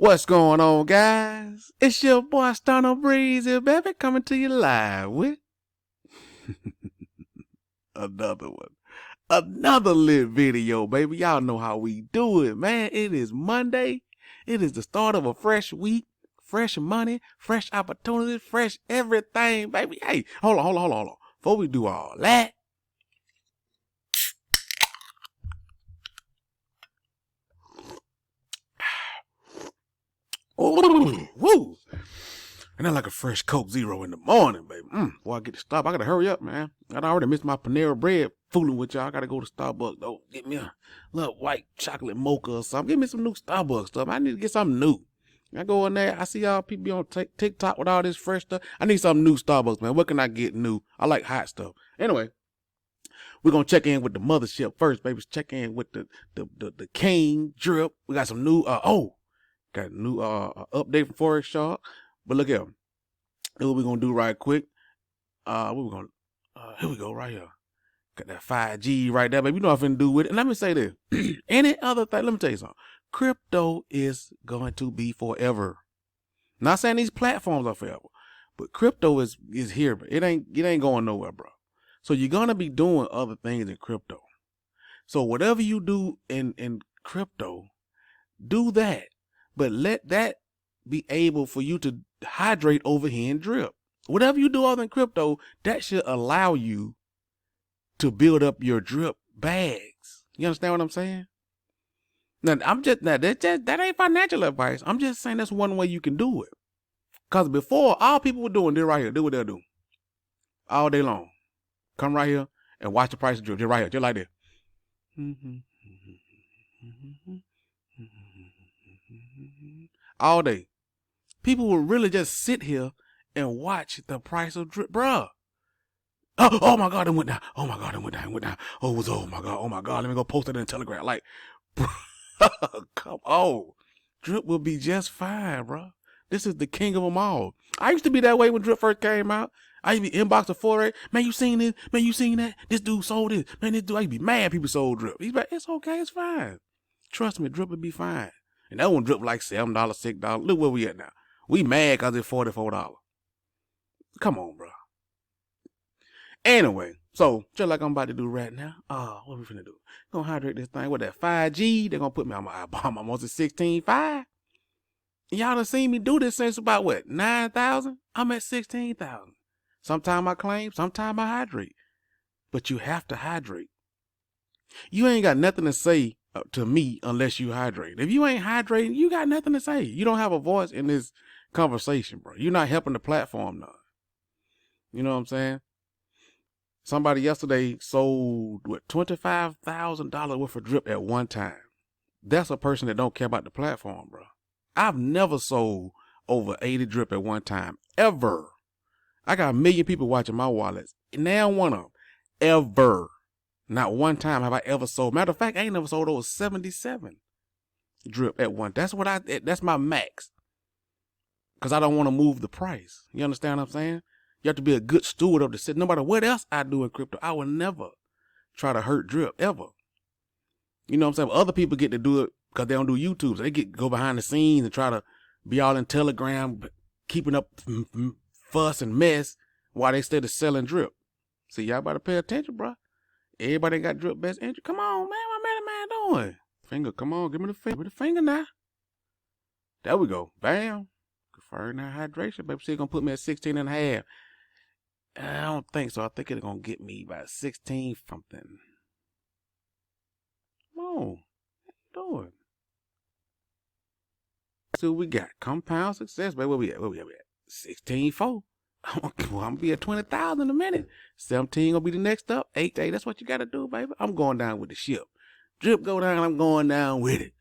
What's going on, guys? It's your boy Stunna Breezy, baby, coming to you live with another one. Another lit video, baby. Y'all know how we do it, man. It is Monday. It is the start of a fresh week, fresh money, fresh opportunities, fresh everything, baby. Hey, hold on. Before we do all that, woo! And then like a fresh Coke Zero in the morning, baby. Boy, I get to stop. I gotta hurry up, man. I already missed my Panera Bread fooling with y'all. I gotta go to Starbucks, though. Get me a little white chocolate mocha or something. Give me some new Starbucks stuff. I need to get something new. I go in there. I see y'all people be on TikTok with all this fresh stuff. I need something new Starbucks, man. What can I get new? I like hot stuff. Anyway, we're gonna check in with the mothership first, baby. Check in with the King drip. We got some new, got a new update from Forex Shark. But look here. Here's what we're going to do right quick. Here we go right here. Got that 5G right there, baby. You know what I'm finna do with it. And let me say this. Any other thing, let me tell you something. Crypto is going to be forever. Not saying these platforms are forever, but crypto is here, but it ain't going nowhere, bro. So you're going to be doing other things in crypto. So whatever you do in crypto, do that. But let that be able for you to hydrate over here in drip. Whatever you do other than crypto, that should allow you to build up your drip bags. You understand what I'm saying? Now that ain't financial advice. I'm just saying that's one way you can do it. Cause before all people were doing this right here, do what they'll do all day long. Come right here and watch the price of drip. Just right here, just like this. All day. People will really just sit here and watch the price of drip, bruh. Oh my God, it went down. Oh my God, it went down. Oh my God. Let me go post it in Telegram. Like, bruh, come on. Drip will be just fine, bruh. This is the king of them all. I used to be that way when drip first came out. I used to be inbox of Forex. Man, you seen this? Man, you seen that? This dude sold this. Man, this dude, I used to be mad people sold drip. He's like, it's okay, it's fine. Trust me, drip will be fine. And that one drip like $7, $6. Look where we at now. We mad because it's $44. Come on, bro. Anyway, so just like I'm about to do right now. What we finna do? Gonna hydrate this thing with that 5G. They're gonna put me on my I'm almost at 16.5. Y'all done seen me do this since about what? 9,000? I'm at 16,000. Sometime I claim, sometime I hydrate. But you have to hydrate. You ain't got nothing to say to me unless you hydrate. If you ain't hydrating, you got nothing to say. You don't have a voice in this conversation, bro. You're not helping the platform none. You know what I'm saying? Somebody yesterday sold $25,000 worth of drip at one time. That's a person that don't care about the platform, bro. I've never sold over 80 drip at one time, ever. I got 1 million people watching my wallets. Now one of them, ever. Not one time have I ever sold. Matter of fact, I ain't never sold over 77 drip at one. That's my max. Because I don't want to move the price. You understand what I'm saying? You have to be a good steward of the system. No matter what else I do in crypto, I will never try to hurt drip, ever. You know what I'm saying? Other people get to do it because they don't do YouTube. So they go behind the scenes and try to be all in Telegram, keeping up fuss and mess while they instead of selling drip. See, y'all better pay attention, bro. Everybody got drip best interest. Come on, man. What man doing? Finger, come on. Give me the finger. Give me the finger now. There we go. Bam. Conferring that hydration, baby. See, it's going to put me at 16.5. I don't think so. I think it's going to get me about 16 something. Come on. What you doing? See what we got. Compound success, baby. Where we at? 16.4. I'm going to be at 20,000 in a minute. 17 going to be the next up. 8, that's what you got to do, baby. I'm going down with the ship. Drip go down, I'm going down with it.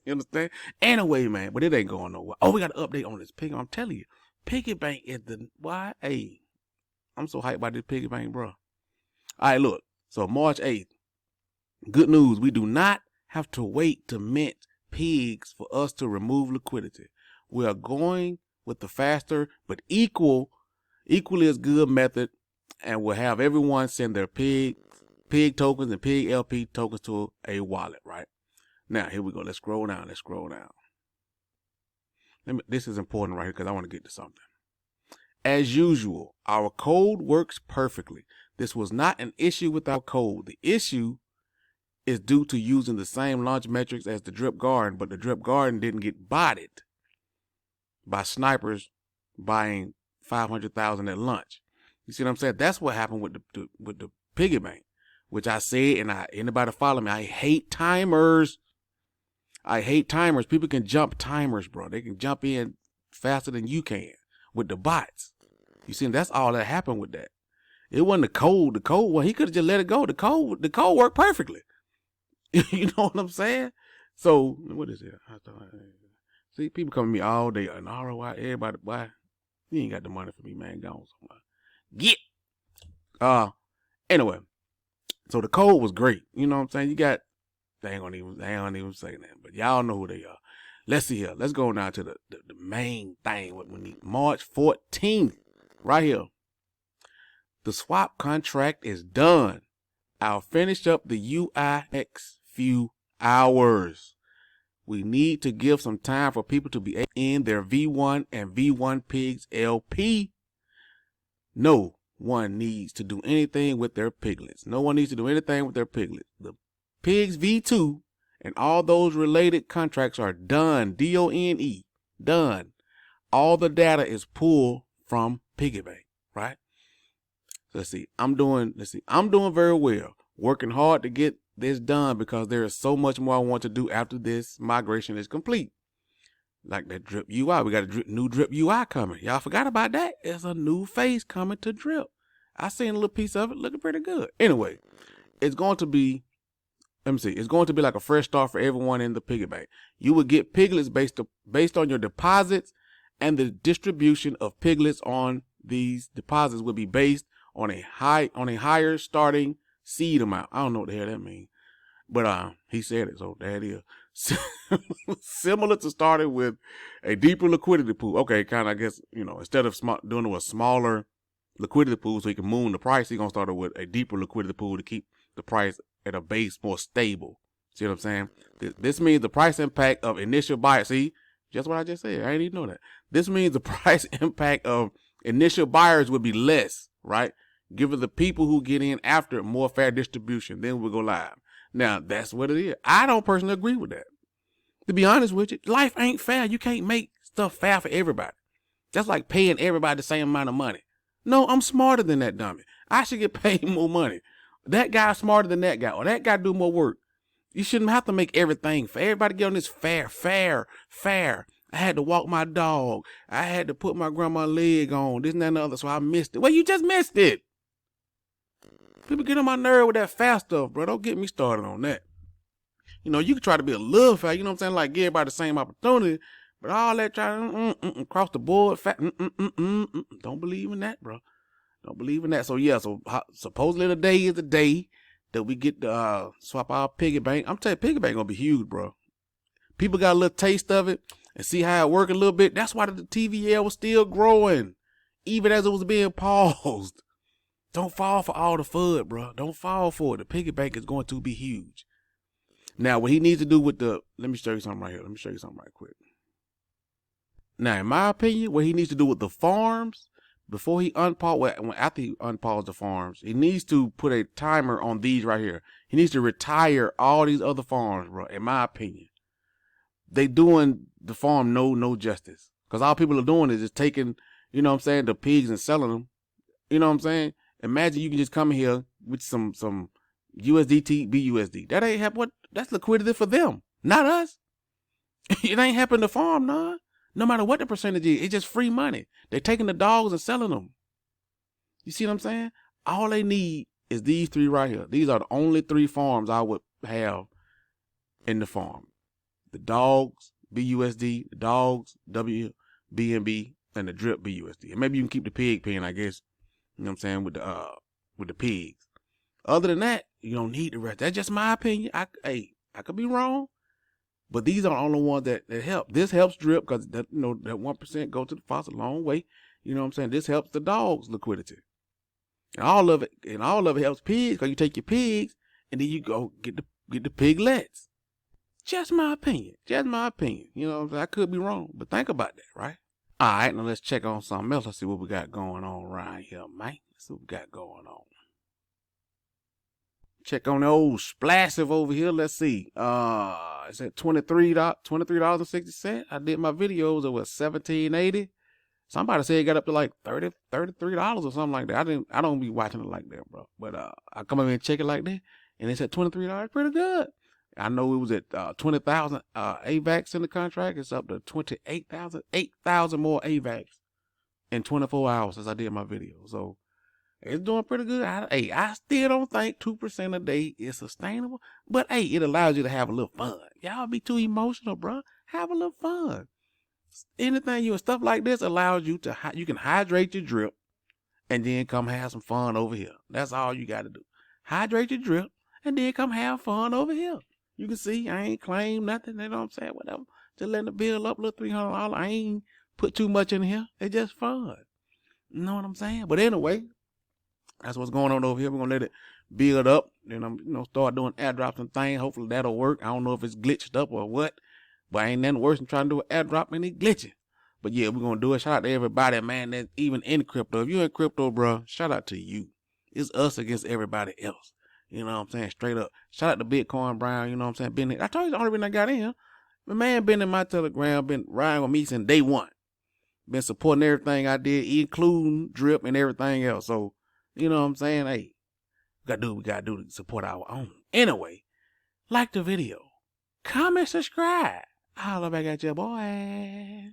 You understand? Anyway, man, but it ain't going nowhere. Oh, we got an update on this pig. I'm telling you, Piggybank is the YA. I'm so hyped about this Piggybank, bro. All right, look. So March 8th, good news. We do not have to wait to mint pigs for us to remove liquidity. We are going with the faster but equally as good method, and we'll have everyone send their pig tokens and pig LP tokens to a wallet, right? Now, here we go. Let's scroll down. This is important right here because I want to get to something. As usual, our code works perfectly. This was not an issue with our code. The issue is due to using the same launch metrics as the Drip Garden, but the Drip Garden didn't get botted by snipers buying 500,000 at lunch. You see what I'm saying? That's what happened with the Piggybank, which I said, and anybody follow me, I hate timers. I hate timers. People can jump timers, bro. They can jump in faster than you can with the bots. You see, that's all that happened with that. It wasn't the code. The code, well, he could have just let it go. The code worked perfectly. You know what I'm saying? So, what is it? See, people come to me all day, an ROI, everybody, why? You ain't got the money for me, man. Go on somewhere. Get. Anyway, so the code was great. You know what I'm saying? You got, they ain't gonna even say that, but y'all know who they are. Let's see here. Let's go now to the main thing. What we need. March 14th, right here. The swap contract is done. I'll finish up the UI next few hours. We need to give some time for people to be in their V1 and V1 Pigs LP. No one needs to do anything with their piglets. No one needs to do anything with their piglets. The Pigs V2 and all those related contracts are done. D-O-N-E. Done. All the data is pulled from Piggybank, right? So let's see. I'm doing very well. Working hard to get this done because there is so much more I want to do after this migration is complete. Like that Drip UI. We got a new Drip UI coming. Y'all forgot about that? There's a new face coming to Drip. I seen a little piece of it looking pretty good. Anyway, it's going to be, let me see. It's going to be like a fresh start for everyone in the Piggybank. You will get piglets based on your deposits, and the distribution of piglets on these deposits will be based on a higher starting seed amount. I don't know what the hell that means, but he said it, so that is similar to starting with a deeper liquidity pool. Okay, kind of, I guess, you know, instead of doing a smaller liquidity pool so he can moon the price, he's gonna start with a deeper liquidity pool to keep the price at a base more stable. See what I'm saying? This means the price impact of initial buyers. See, just what I just said. I didn't even know that. This means the price impact of initial buyers would be less, right? Giving the people who get in after it more fair distribution. Then we'll go live. Now, that's what it is. I don't personally agree with that. To be honest with you, life ain't fair. You can't make stuff fair for everybody. That's like paying everybody the same amount of money. No, I'm smarter than that dummy. I should get paid more money. That guy's smarter than that guy, or that guy do more work. You shouldn't have to make everything fair. Everybody get on this fair. I had to walk my dog. I had to put my grandma's leg on, this and that and the other, so I missed it. Well, you just missed it. People get on my nerve with that fast stuff, bro. Don't get me started on that. You know, you can try to be a little fair, you know what I'm saying? Like, give everybody the same opportunity, but all that trying across the board, don't believe in that, bro. Don't believe in that. So, yeah, supposedly today is the day that we get to swap our Piggybank. I'm telling you, Piggybank gonna be huge, bro. People got a little taste of it and see how it work a little bit. That's why the TVL was still growing, even as it was being paused. Don't fall for all the FUD, bro. Don't fall for it. The Piggybank is going to be huge. Now, what he needs to do with the, let me show you something right here. Let me show you something right quick. Now, in my opinion, what he needs to do with the farms, before he after he unpause the farms, he needs to put a timer on these right here. He needs to retire all these other farms, bro, in my opinion. They doing the farm no justice. Because all people are doing is just taking, you know what I'm saying, the pigs and selling them. You know what I'm saying? Imagine you can just come here with some USDT, BUSD. That ain't happen. That's liquidity for them, not us. It ain't happening to farm, nah. No matter what the percentage is, it's just free money. They're taking the dogs and selling them. You see what I'm saying? All they need is these three right here. These are the only three farms I would have in the farm. The dogs, BUSD, the dogs, WBNB, and the drip BUSD. And maybe you can keep the pig pen, I guess. You know what I'm saying, with the pigs. Other than that, you don't need the rest. That's just my opinion. I could be wrong, but these are the only ones that help. This helps drip because that, you know, that 1% go to the faucet a long way. You know what I'm saying? This helps the dogs' liquidity, and all of it helps pigs because you take your pigs and then you go get the piglets. Just my opinion. Just my opinion. You know what I'm saying? I could be wrong, but think about that, right? All right, now let's check on something else. Let's see what we got going on around here, man. Let's see what we got going on. Check on the old Splassive over here. Let's see. It's at $23.60. I did my videos. It was $17.80. Somebody said it got up to like $33 or something like that. I don't be watching it like that, bro. But I come over and check it like that, and it's at $23. Pretty good. I know it was at 20,000 AVAX in the contract. It's up to 28,000, 8,000 more AVAX in 24 hours since I did my video. So it's doing pretty good. I still don't think 2% a day is sustainable, but hey, it allows you to have a little fun. Y'all be too emotional, bro. Have a little fun. Anything you and stuff like this allows you to, you can hydrate your drip and then come have some fun over here. That's all you got to do. Hydrate your drip and then come have fun over here. You can see I ain't claim nothing. You know what I'm saying? Whatever. Just letting the bill up a little $300. I ain't put too much in here. It's just fun. You know what I'm saying? But anyway, that's what's going on over here. We're going to let it build up. Then I'm, start doing airdrops and things. Hopefully that'll work. I don't know if it's glitched up or what, but ain't nothing worse than trying to do an airdrop and it glitching. But yeah, we're going to do it. Shout out to everybody, man, that's even in crypto. If you're in crypto, bro, shout out to you. It's us against everybody else. You know what I'm saying? Straight up. Shout out to Bitcoin Brown. You know what I'm saying? I told you the only reason I got in here. My man been in my Telegram, been riding with me since day one. Been supporting everything I did, including drip and everything else. So, you know what I'm saying? Hey, we gotta do what we gotta do to support our own. Anyway, like the video. Comment, subscribe. Holla back at you, boy.